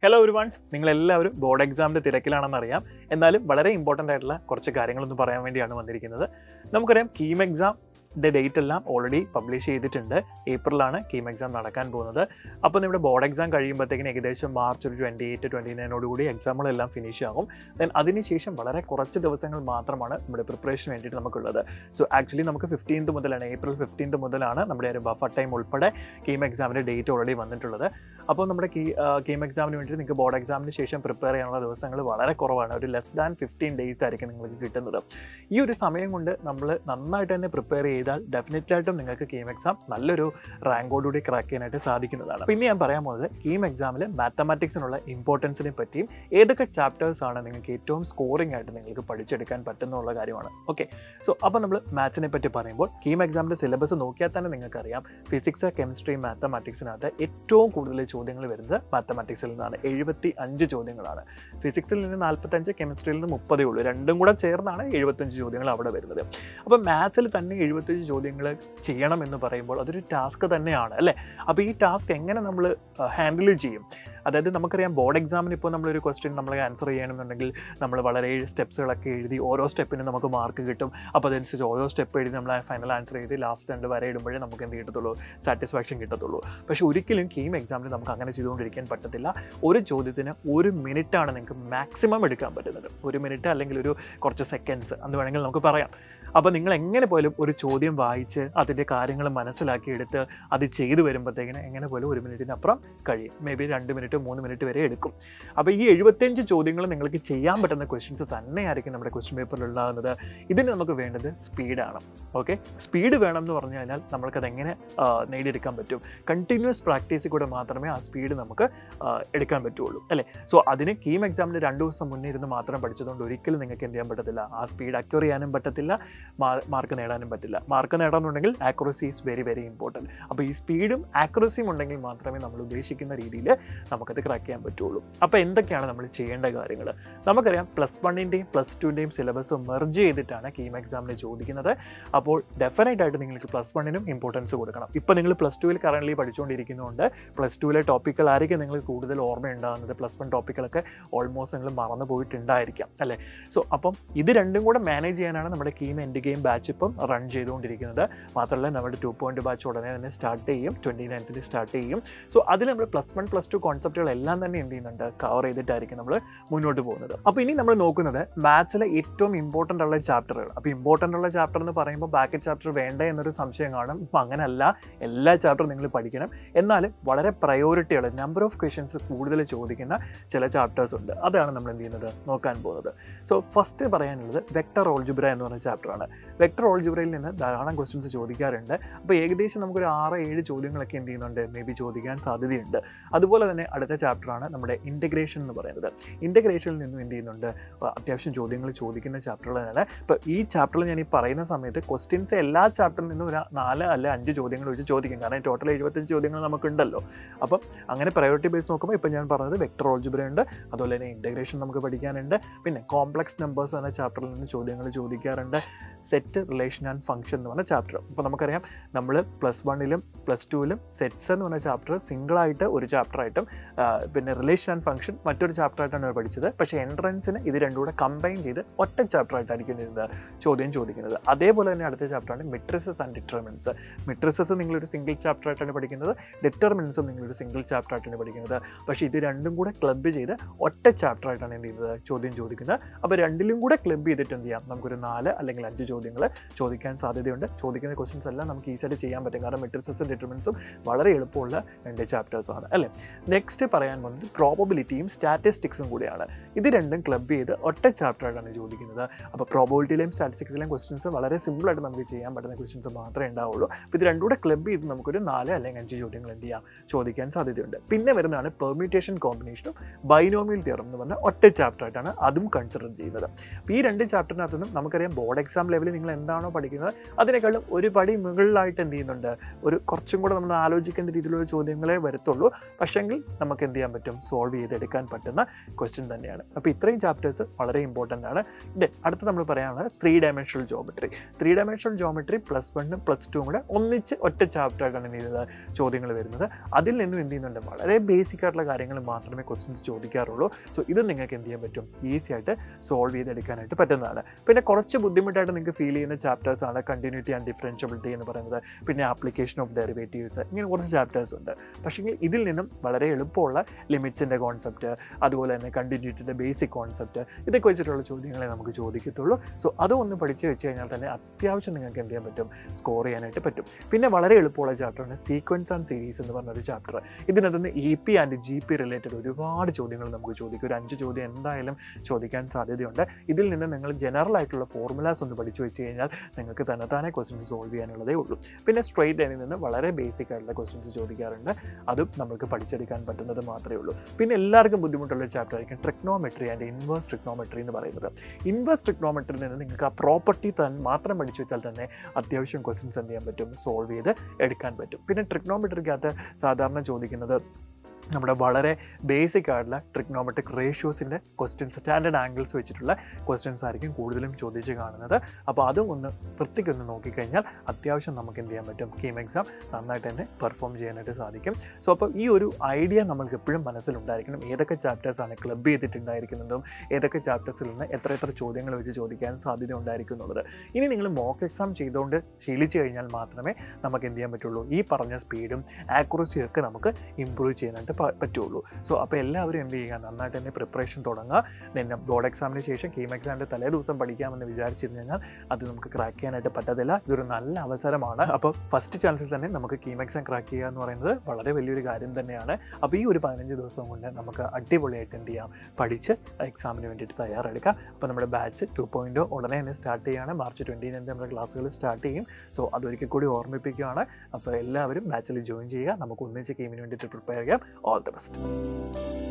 Hello everyone, നിങ്ങളെല്ലാവരും board എക്സാമിൻ്റെ തിരക്കിലാണെന്നറിയാം. എന്നാലും വളരെ ഇമ്പോർട്ടൻ്റ് ആയിട്ടുള്ള കുറച്ച് കാര്യങ്ങളൊന്ന് പറയാൻ വേണ്ടിയാണ് വന്നിരിക്കുന്നത്. നമുക്കറിയാം കീം എക്സാം ഡേറ്റ് എല്ലാം ഓൾറെഡി പബ്ലിഷ് ചെയ്തിട്ടുണ്ട്. ഏപ്രിലാണ് കീം എക്സാം നടക്കാൻ പോകുന്നത്. അപ്പോൾ നമ്മുടെ ബോർഡ് എക്സാം കഴിയുമ്പോഴത്തേക്കിന് ഏകദേശം മാർച്ച് ഒരു 28-29 കൂടി എക്സാമുകളെല്ലാം ഫിനിഷ് ആകും. ദെൻ അതിനുശേഷം വളരെ കുറച്ച് ദിവസങ്ങൾ മാത്രമാണ് നമ്മുടെ പ്രിപ്പറേഷന് വേണ്ടിയിട്ട് നമുക്കുള്ളത്. സോ ആക്ച്വലി നമുക്ക് 15th മുതലാണ്, ഏപ്രിൽ 15th മുതലാണ് നമ്മുടെ ഒരു ബഫർ ടൈം ഉൾപ്പെടെ കീം എക്സാമിൻ്റെ ഡേറ്റ് ഓൾറെഡി വന്നിട്ടുള്ളത്. അപ്പോൾ നമ്മുടെ കീം എക്സാമിന് വേണ്ടിയിട്ട് നിങ്ങൾക്ക് ബോർഡ് എക്സാമിന് ശേഷം പ്രിപ്പയർ ചെയ്യാനുള്ള ദിവസങ്ങൾ വളരെ കുറവാണ്. ഒരു ലെസ് ദാൻ 15 days ആയിരിക്കും നിങ്ങൾക്ക് കിട്ടുന്നത്. ഈ ഒരു സമയം കൊണ്ട് നമ്മൾ നന്നായിട്ട് തന്നെ പ്രിപ്പയർ ചെയ്താൽ ഡെഫിനറ്റ് ആയിട്ടും നിങ്ങൾക്ക് കീം എക്സാം നല്ലൊരു റാങ്കോടുകൂടി ക്രാക്ക് ചെയ്യാനായിട്ട് സാധിക്കുന്നതാണ്. പിന്നെ ഞാൻ പറയാൻ പോകുന്നത് കീം എക്സാമിൽ മാത്തമാറ്റിക്സിനുള്ള ഇമ്പോർട്ടൻസിനെ പറ്റിയും ഏതൊക്കെ ചാപ്റ്റേഴ്സ് ആണ് നിങ്ങൾക്ക് ഏറ്റവും സ്കോറിംഗ് ആയിട്ട് നിങ്ങൾക്ക് പഠിച്ചെടുക്കാൻ പറ്റുന്നുള്ള കാര്യമാണ്. ഓക്കെ, സോ അപ്പോൾ നമ്മൾ മാത്സിനെ പറ്റി പറയുമ്പോൾ കീം എക്സാമിൻ്റെ സിലബസ് നോക്കിയാൽ തന്നെ നിങ്ങൾക്കറിയാം ഫിസിക്സ്, കെമിസ്ട്രി, മാത്തമാറ്റിക്സിനകത്ത് ഏറ്റവും കൂടുതൽ ചോദ്യങ്ങൾ വരുന്നത് മാത്തമാറ്റിക്സിൽ നിന്നാണ്. 75 ചോദ്യങ്ങളാണ്. ഫിസിക്സിൽ നിന്ന് 45, കെമിസ്ട്രിയിൽ നിന്ന് 30 ഉള്ളൂ. രണ്ടും കൂടെ ചേർന്നാണ് 75 ചോദ്യങ്ങൾ അവിടെ വരുന്നത്. അപ്പോൾ മാത്സിൽ തന്നെ 75 ചോദ്യങ്ങൾ ചെയ്യണം എന്ന് പറയുമ്പോൾ അതൊരു ടാസ്ക് തന്നെയാണ് അല്ലേ. അപ്പോൾ ഈ ടാസ്ക് എങ്ങനെ നമ്മൾ ഹാൻഡിൽ ചെയ്യും? അതായത് നമുക്കറിയാം ബോർഡ് എക്സാമിന് ഇപ്പോൾ നമ്മളൊരു ക്വസ്റ്റ്യൻ നമ്മൾ ആൻസർ ചെയ്യണമെന്നുണ്ടെങ്കിൽ നമ്മൾ വളരെ സ്റ്റെപ്സുകളൊക്കെ എഴുതി ഓരോ സ്റ്റെപ്പിനും നമുക്ക് മാർക്ക് കിട്ടും. അപ്പോൾ അതനുസരിച്ച് ഓരോ സ്റ്റെപ്പ് എഴുതി നമ്മൾ ഫൈനൽ ആൻസർ ചെയ്ത് ലാസ്റ്റ് 2 വരെ ഇടുമ്പോഴേ നമുക്ക് എന്ത് കിട്ടത്തുള്ളൂ, സാറ്റിസ്ഫാക്ഷൻ കിട്ടത്തുള്ളൂ. പക്ഷേ ഒരിക്കലും കീം എക്സാമിന് നമുക്ക് അങ്ങനെ ചെയ്തുകൊണ്ടിരിക്കാൻ പറ്റത്തില്ല. ഒരു ചോദ്യത്തിന് 1 മിനിറ്റാണ് നിങ്ങൾക്ക് മാക്സിമം എടുക്കാൻ പറ്റുന്നത്. 1 മിനിറ്റ് അല്ലെങ്കിൽ ഒരു കുറച്ച് സെക്കൻഡ്സ് എന്ന് വേണമെങ്കിൽ നമുക്ക് പറയാം. അപ്പോൾ നിങ്ങൾ എങ്ങനെ പോലും ഒരു ചോദ്യം വായിച്ച് അതിൻ്റെ കാര്യങ്ങൾ മനസ്സിലാക്കിയെടുത്ത് അത് ചെയ്തു വരുമ്പോഴത്തേക്കിന് എങ്ങനെ പോലും 1 മിനിറ്റിനപ്പുറം കഴിയും. മേ ബി 2 മിനിറ്റ് 3 മിനിറ്റ് വരെ എടുക്കും. അപ്പോൾ ഈ 75 ചോദ്യങ്ങൾ നിങ്ങൾക്ക് ചെയ്യാൻ പറ്റുന്ന ക്വസ്റ്റ്യൻസ് തന്നെയായിരിക്കും നമ്മുടെ ക്വസ്റ്റ്യൻ പേപ്പറിൽ ഉണ്ടാകുന്നത്. ഇതിന് നമുക്ക് വേണ്ടത് സ്പീഡാണ്. ഓക്കെ, സ്പീഡ് വേണം എന്ന് പറഞ്ഞു കഴിഞ്ഞാൽ നമ്മൾക്കതെങ്ങനെ നേടിയെടുക്കാൻ പറ്റും? കണ്ടിന്യൂസ് പ്രാക്ടീസിൽ കൂടെ മാത്രമേ ആ സ്പീഡ് നമുക്ക് എടുക്കാൻ പറ്റുള്ളൂ അല്ലേ. സോ അതിന് കീം എക്സാമിന് 2 ദിവസം മുന്നേ ഇരുന്ന് മാത്രം പഠിച്ചതുകൊണ്ട് ഒരിക്കലും നിങ്ങൾക്ക് എന്ത് ചെയ്യാൻ പറ്റത്തില്ല, ആ സ്പീഡ് അക്യൂർ ചെയ്യാനും പറ്റത്തില്ല, മാർക്ക് നേടാനും പറ്റില്ല. മാർക്ക് നേടാനുണ്ടെങ്കിൽ accuracy is very very important. അപ്പോൾ ഈ സ്പീഡും ആക്യുറസിയും ഉണ്ടെങ്കിൽ മാത്രമേ നമ്മൾ ഉദ്ദേശിക്കുന്ന രീതിയിൽ നമുക്കത് ക്രാക്ക് ചെയ്യാൻ പറ്റുള്ളൂ. അപ്പോൾ എന്തൊക്കെയാണ് നമ്മൾ ചെയ്യേണ്ട കാര്യങ്ങൾ? നമുക്കറിയാം +1ൻ്റെയും +2ൻ്റെയും സിലബസ് മെർജ് ചെയ്തിട്ടാണ് കീം എക്സാമിന് ചോദിക്കുന്നത്. അപ്പോൾ ഡെഫിനറ്റ് ആയിട്ട് നിങ്ങൾക്ക് +1നും ഇമ്പോർട്ടൻസ് കൊടുക്കണം. ഇപ്പോൾ നിങ്ങൾ +2ൽ കറൻ്റ്ലി പഠിച്ചുകൊണ്ടിരിക്കുന്നതുകൊണ്ട് +2ലെ ടോപ്പിക്കുകളായിരിക്കും നിങ്ങൾക്ക് കൂടുതൽ ഓർമ്മയുണ്ടാകുന്നത്. +1 ടോപ്പിക്കുകളൊക്കെ ഓൾമോസ്റ്റ് നിങ്ങൾ മറന്നു പോയിട്ടുണ്ടായിരിക്കാം അല്ലേ. സോ അപ്പം ഇത് രണ്ടും കൂടെ മാനേജ് ചെയ്യാനാണ് നമ്മുടെ കീം എൻഡ് ഗെയിം ബാച്ച് ഇപ്പം റൺ ചെയ്തുകൊണ്ടിരിക്കുന്നത്. മാത്രമല്ല നമ്മുടെ 2.0 ബാച്ച് ഉടനെ തന്നെ സ്റ്റാർട്ട് ചെയ്യും, 29th സ്റ്റാർട്ട് ചെയ്യും. സോ അതിൽ നമ്മൾ +1 +2 കോൺസെപ്റ്റുകളെല്ലാം തന്നെ എന്ത് ചെയ്യുന്നുണ്ട്, കവർ ചെയ്തിട്ടായിരിക്കും നമ്മൾ മുന്നോട്ട് പോകുന്നത്. അപ്പോൾ ഇനി നമ്മൾ നോക്കുന്നത് മാത്സിലെ ഏറ്റവും ഇമ്പോർട്ടൻ്റ് ഉള്ള ചാപ്റ്ററുകൾ. അപ്പോൾ ഇമ്പോർട്ടൻ്റ് ഉള്ള ചാപ്റ്റർ എന്ന് പറയുമ്പോൾ ബാക്കറ്റ് ചാപ്റ്റർ വേണ്ട എന്നൊരു സംശയം കാണും. അപ്പോൾ അങ്ങനെയല്ല, എല്ലാ ചാപ്റ്ററും നിങ്ങൾ പഠിക്കണം. എന്നാലും വളരെ പ്രയോറിറ്റിയുള്ള നമ്പർ ഓഫ് ക്വസ്റ്റ്യൻസ് കൂടുതൽ ചോദിക്കുന്ന ചില ചാപ്റ്റേഴ്സ് ഉണ്ട്. അതാണ് നമ്മൾ എന്ത് ചെയ്യുന്നത്, നോക്കാൻ പോകുന്നത്. സോ ഫസ്റ്റ് പറയാനുള്ളത് വെക്ടർ ഓൾജിബ്ര എന്ന് പറഞ്ഞ ചാപ്റ്ററാണ്. വെക്ടർ ഓൾജിബ്രയിൽ നിന്ന് ധാരാളം ക്വസ്റ്റ്യൻസ് ചോദിക്കാറുണ്ട്. അപ്പോൾ ഏകദേശം നമുക്കൊരു 6-7 ചോദ്യങ്ങളൊക്കെ എന്ത് ചെയ്യുന്നുണ്ട്, മേ ബി ചോദിക്കാൻ സാധ്യതയുണ്ട്. അതുപോലെ തന്നെ അടുത്ത ചാപ്റ്ററാണ് നമ്മുടെ ഇൻ്റഗ്രേഷൻ എന്ന് പറയുന്നത്. ഇൻ്റഗ്രേഷനിൽ നിന്നും എന്ത് ചെയ്യുന്നുണ്ട്, അത്യാവശ്യം ചോദ്യങ്ങൾ ചോദിക്കുന്ന ചാപ്റ്ററുകളാണ്. ഇപ്പോൾ ഈ ചാപ്റ്ററിൽ ഞാൻ ഈ പറയുന്ന സമയത്ത് ക്വസ്റ്റ്യൻസ് എല്ലാ ചാപ്റ്ററിൽ നിന്നും ഒരു 4 അല്ലെങ്കിൽ 5 ചോദ്യങ്ങൾ വെച്ച് ചോദിക്കും. കാരണം ടോട്ടൽ 75 ചോദ്യങ്ങൾ നമുക്കുണ്ടല്ലോ. അപ്പം അങ്ങനെ പ്രയോറിറ്റി ബേസ് നോക്കുമ്പോൾ ഇപ്പോൾ ഞാൻ പറഞ്ഞത് വെക്ടർ ഓൾജിബ്ര ഉണ്ട്, അതുപോലെ തന്നെ ഇൻ്റഗ്രേഷൻ നമുക്ക് പഠിക്കാനുണ്ട്. പിന്നെ കോംപ്ലക്സ് നമ്പേഴ്സ് എന്ന ചാപ്റ്ററിൽ നിന്ന് ചോദ്യങ്ങൾ ചോദിക്കാറുണ്ട്. സെറ്റ്, റിലേഷൻ ആൻഡ് ഫംഗ്ഷൻ എന്ന് പറഞ്ഞ ചാപ്റ്റർ. അപ്പോൾ നമുക്കറിയാം നമ്മൾ +1ലും +2ലും സെറ്റ്സ് എന്ന് പറഞ്ഞ ചാപ്റ്റർ സിംഗിളായിട്ട് ഒരു ചാപ്റ്ററായിട്ടും പിന്നെ റിലേഷൻ ആൻഡ് ഫംഗ്ഷൻ മറ്റൊരു ചാപ്റ്ററായിട്ടാണ് പഠിച്ചത്. പക്ഷേ എൻട്രൻസിന് ഇത് രണ്ടും കൂടെ കമ്പൈൻ ചെയ്ത് ഒറ്റ ചാപ്റ്ററായിട്ടായിരിക്കും ചോദ്യം ചോദിക്കുന്നത്. അതേപോലെ തന്നെ അടുത്ത ചാപ്റ്ററാണ് മെട്രിസസ് ആൻഡ് ഡിറ്റർമിനൻസ്. മെട്രിസസ് നിങ്ങളൊരു സിംഗിൾ ചാപ്റ്ററായിട്ടാണ് പഠിക്കുന്നത്, ഡിറ്റർമിനൻസും നിങ്ങളൊരു സിംഗിൾ ചാപ്റ്ററായിട്ടാണ് പഠിക്കുന്നത്. പക്ഷേ ഇത് രണ്ടും കൂടെ ക്ലബ് ചെയ്ത് ഒറ്റ ചാപ്റ്ററായിട്ടാണ് എന്ത് ചെയ്യുന്നത്, ചോദ്യം ചോദിക്കുന്നത്. അപ്പോൾ രണ്ടിലും കൂടെ ക്ലബ് ചെയ്തിട്ട് എന്ത് ചെയ്യാം, നമുക്കൊരു 4 അല്ലെങ്കിൽ 5 ചോദ്യങ്ങൾ ചോദിക്കാൻ സാധ്യതയുണ്ട്. ചോദിക്കുന്ന ക്വസ്റ്റ്യൻസ് എല്ലാം നമുക്ക് ഈസിയായിട്ട് ചെയ്യാൻ പറ്റും. കാരണം മെട്രിസസും ഡിറ്റർമിനൻസും വളരെ എളുപ്പമുള്ള 2 ചാപ്റ്റേഴ്സാണ് അല്ലേ. നെക്സ്റ്റ് പറയാൻ പോകുന്നത് പ്രോബബിലിറ്റിയും സ്റ്റാറ്റിസ്റ്റിക്സും കൂടിയാണ്. ഇത് രണ്ടും ക്ലബ് ചെയ്ത് ഒറ്റ ചാപ്റ്ററായിട്ടാണ് ചോദിക്കുന്നത്. അപ്പോൾ പ്രോബബിലിറ്റിയിലെയും സ്റ്റാറ്റിസ്റ്റിക്സിലെയും ക്വസ്റ്റ്യൻസ് വളരെ സിമ്പിളായിട്ട് നമുക്ക് ചെയ്യാൻ പറ്റുന്ന ക്വസ്റ്റ്യൻസ് മാത്രമേ ഉണ്ടാവുള്ളൂ. അപ്പോൾ ഇത് രണ്ടും കൂടെ ക്ലബ് ചെയ്ത് നമുക്കൊരു 4 അല്ലെങ്കിൽ 5 ചോദ്യങ്ങൾ എന്ത് ചെയ്യാം, ചോദിക്കാൻ സാധ്യതയുണ്ട്. പിന്നെ വരുന്നതാണ് പെർമ്യൂട്ടേഷൻ കോമ്പിനേഷനും ബൈനോമിയൽ തിയറം എന്ന് പറഞ്ഞാൽ ഒറ്റ ചാപ്റ്ററായിട്ടാണ് അതും കൺസിഡർ ചെയ്യുന്നത്. അപ്പോൾ ഈ 2 ചാപ്റ്ററിനകത്തുനിന്നും നമുക്കറിയാം ബോർഡ് എക്സാം ലെവലിൽ നിങ്ങൾ എന്താണോ പഠിക്കുന്നത് അതിനേക്കാളും ഒരു പടി മുകളിലായിട്ട് എന്ത് ചെയ്യുന്നുണ്ട്, ഒരു കുറച്ചും കൂടെ നമ്മൾ ആലോചിക്കേണ്ട രീതിയിലുള്ള ചോദ്യങ്ങളെ വരത്തുള്ളൂ. പക്ഷെങ്കിൽ നമുക്ക് എന്ത് ചെയ്യാൻ പറ്റും, സോൾവ് ചെയ്തെടുക്കാൻ പറ്റുന്ന ക്വസ്റ്റ്യൻ തന്നെയാണ്. തന്നെയാണ്. അപ്പോൾ ഇത്രയും ചാപ്റ്റേഴ്സ് വളരെ ഇമ്പോർട്ടൻ്റ് ആണ്. അടുത്ത് നമ്മൾ പറയാനുള്ളത് 3 ഡയമെൻഷണൽ ജോമെട്രി. 3 ഡയമെൻഷണൽ ജോമെട്രി +1 +2 കൂടെ ഒന്നിച്ച് ഒറ്റ ചാപ്റ്ററായിട്ടാണ് എന്ത് ചെയ്യുന്നത് ചോദ്യങ്ങൾ വരുന്നത്. അതിൽ നിന്നും എന്ത് ചെയ്യുന്നുണ്ട് വളരെ ബേസിക് ആയിട്ടുള്ള കാര്യങ്ങൾ മാത്രമേ ക്വസ്റ്റ്യൻസ് ചോദിക്കാറുള്ളൂ. സോ ഇത് നിങ്ങൾക്ക് എന്ത് ചെയ്യാൻ പറ്റും, ഈസി ആയിട്ട് സോൾവ് ചെയ്തെടുക്കാനായിട്ട് പറ്റുന്നതാണ്. പിന്നെ കുറച്ച് ബുദ്ധിമുട്ടായിട്ട് നിങ്ങൾക്ക് ഫീൽ ചെയ്യുന്ന ചാപ്റ്റേഴ്സ് ആണ് കണ്ടിന്യൂറ്റി ആൻഡ് ഡിഫറൻഷ്യബിലിറ്റി എന്ന് പറയുന്നത്, പിന്നെ ആപ്ലിക്കേഷൻ ഓഫ് ഡെറിവേറ്റീവ്സ്, ഇങ്ങനെ കുറച്ച് ചാപ്റ്റേഴ്സ് ഉണ്ട്. പക്ഷേ ഇതിൽ നിന്നും വളരെ എളുപ്പമുള്ള ലിമിറ്റ്സിൻ്റെ കോൺസെപ്റ്റ്, അതുപോലെ തന്നെ കണ്ടിന്യൂറ്റിയുടെ ബേസിക് കോൺസെപ്റ്റ്, ഇതൊക്കെ വെച്ചിട്ടുള്ള ചോദ്യങ്ങളെ നമുക്ക് ചോദിക്കത്തുള്ളൂ. സോ അതൊന്ന് പഠിച്ചു വെച്ച് കഴിഞ്ഞാൽ തന്നെ അത്യാവശ്യം നിങ്ങൾക്ക് എന്ത് ചെയ്യാൻ പറ്റും, സ്കോർ ചെയ്യാനായിട്ട് പറ്റും. പിന്നെ വളരെ എളുപ്പമുള്ള ചാപ്റ്ററാണ് സീക്വൻസ് ആൻഡ് സീരീസ് എന്ന് പറഞ്ഞൊരു ചാപ്റ്റർ. ഇതിനകത്ത് EP ആൻഡ് GP റിലേറ്റഡ് ഒരുപാട് ചോദ്യങ്ങൾ നമുക്ക് ചോദിക്കും. ഒരു 5 ചോദ്യം എന്തായാലും ചോദിക്കാൻ സാധ്യതയുണ്ട്. ഇതിൽ നിന്ന് നിങ്ങൾ ജനറൽ ആയിട്ടുള്ള ഫോർമുലാസ് ഒന്ന് പഠിച്ചു വെച്ച് കഴിഞ്ഞാൽ നിങ്ങൾക്ക് തന്നെത്താനെ ക്വസ്റ്റ്യൻസ് സോൾവ് ചെയ്യാനുള്ളതേ ഉള്ളൂ. പിന്നെ സ്ട്രെയിറ്റ് ലൈനിൽ നിന്ന് വളരെ ബേസിക് ആയിട്ടുള്ള ക്വസ്റ്റ്യൻസ് ചോദിക്കാറുണ്ട്. അതും നമുക്ക് പഠിച്ചെടുക്കാൻ പറ്റുന്നത് മാത്രമേ ഉള്ളൂ. പിന്നെ എല്ലാവർക്കും ബുദ്ധിമുട്ടുള്ള ചാപ്റ്റർ ആയിരിക്കും ട്രിഗ്നോമെട്രി ആൻഡ് ഇൻവേഴ്സ് ട്രിഗ്നോമെട്രി എന്ന് പറയുന്നത്. ഇൻവേഴ്സ് ട്രിഗ്നോമെട്രിയിൽ നിന്ന് നിങ്ങൾക്ക് ആ പ്രോപ്പർട്ടി മാത്രം പഠിച്ചു വെച്ചാൽ തന്നെ അത്യാവശ്യം ക്വസ്റ്റ്യൻസ് എന്ത് ചെയ്യാൻ പറ്റും, സോൾവ് ചെയ്ത് എടുക്കാൻ പറ്റും. പിന്നെ ട്രിഗ്നോമെട്രിക്കകത്ത് സാധാരണ ചോദിക്കുന്നത് നമ്മുടെ വളരെ ബേസിക് ആയിട്ടുള്ള ട്രിഗ്നോമെട്രിക് റേഷ്യോസിൻ്റെ ക്വസ്റ്റ്യൻസ്, സ്റ്റാൻഡേർഡ് ആംഗിൾസ് വെച്ചിട്ടുള്ള ക്വസ്റ്റ്യൻസ് ആയിരിക്കും കൂടുതലും ചോദിച്ച് കാണുന്നത്. അപ്പോൾ അതും ഒന്ന് വൃത്തിക്കൊന്ന് നോക്കിക്കഴിഞ്ഞാൽ അത്യാവശ്യം നമുക്ക് എന്ത് ചെയ്യാൻ പറ്റും, കീം എക്സാം നന്നായിട്ട് തന്നെ പെർഫോം ചെയ്യാനായിട്ട് സാധിക്കും. സോ അപ്പോൾ ഈ ഒരു ഐഡിയ നമ്മൾക്ക് എപ്പോഴും മനസ്സിലുണ്ടായിരിക്കണം. ഏതൊക്കെ ചാപ്റ്റേഴ്സാണ് ക്ലബ് ചെയ്തിട്ടുണ്ടായിരിക്കുന്നതും ഏതൊക്കെ ചാപ്റ്റേഴ്സിൽ നിന്ന് എത്ര ചോദ്യങ്ങൾ വെച്ച് ചോദിക്കാൻ സാധ്യത ഉണ്ടായിരിക്കും എന്നുള്ളത്. ഇനി നിങ്ങൾ മോക്ക് എക്സാം ചെയ്തുകൊണ്ട് ശീലിച്ചു കഴിഞ്ഞാൽ മാത്രമേ നമുക്ക് എന്ത് ചെയ്യാൻ പറ്റുള്ളൂ, ഈ പറഞ്ഞ സ്പീഡും ആക്യുറസിയും ഒക്കെ നമുക്ക് ഇമ്പ്രൂവ് ചെയ്യാനായിട്ട് പറ്റുള്ളൂ. സോ അപ്പോൾ എല്ലാവരും എന്ത് ചെയ്യുക, നന്നായിട്ട് തന്നെ പ്രിപ്പറേഷൻ തുടങ്ങുക. പിന്നെ ബോർഡ് എക്സാമിന് ശേഷം കീം എക്സാമിൻ്റെ തലേ ദിവസം പഠിക്കാമെന്ന് വിചാരിച്ചിരുന്നു കഴിഞ്ഞാൽ അത് നമുക്ക് ക്രാക്ക് ചെയ്യാനായിട്ട് പറ്റത്തില്ല. ഇതൊരു നല്ല അവസരമാണ്. അപ്പോൾ ഫസ്റ്റ് ചാൻസിൽ തന്നെ നമുക്ക് കീം എക്സാം ക്രാക്ക് ചെയ്യുക എന്ന് പറയുന്നത് വളരെ വലിയൊരു കാര്യം തന്നെയാണ്. അപ്പോൾ ഈ ഒരു 15 ദിവസം കൊണ്ട് നമുക്ക് അടിപൊളിയായിട്ട് എന്ത് ചെയ്യാം, പഠിച്ച് എക്സാമിന് വേണ്ടിയിട്ട് തയ്യാറെടുക്കാം. അപ്പോൾ നമ്മുടെ ബാച്ച് 2.0 ഉടനെ തന്നെ സ്റ്റാർട്ട് ചെയ്യുകയാണ്. മാർച്ച് 20 നമ്മുടെ ക്ലാസ്സുകൾ സ്റ്റാർട്ട് ചെയ്യും. സോ അതൊരിക്കൽ കൂടി ഓർമ്മിപ്പിക്കുകയാണ്. അപ്പോൾ എല്ലാവരും ബാച്ചിൽ ജോയിൻ ചെയ്യുക. നമുക്ക് ഒന്നിച്ച് കീമിന് വേണ്ടിയിട്ട് പ്രിപ്പയർ ചെയ്യാം. All the best.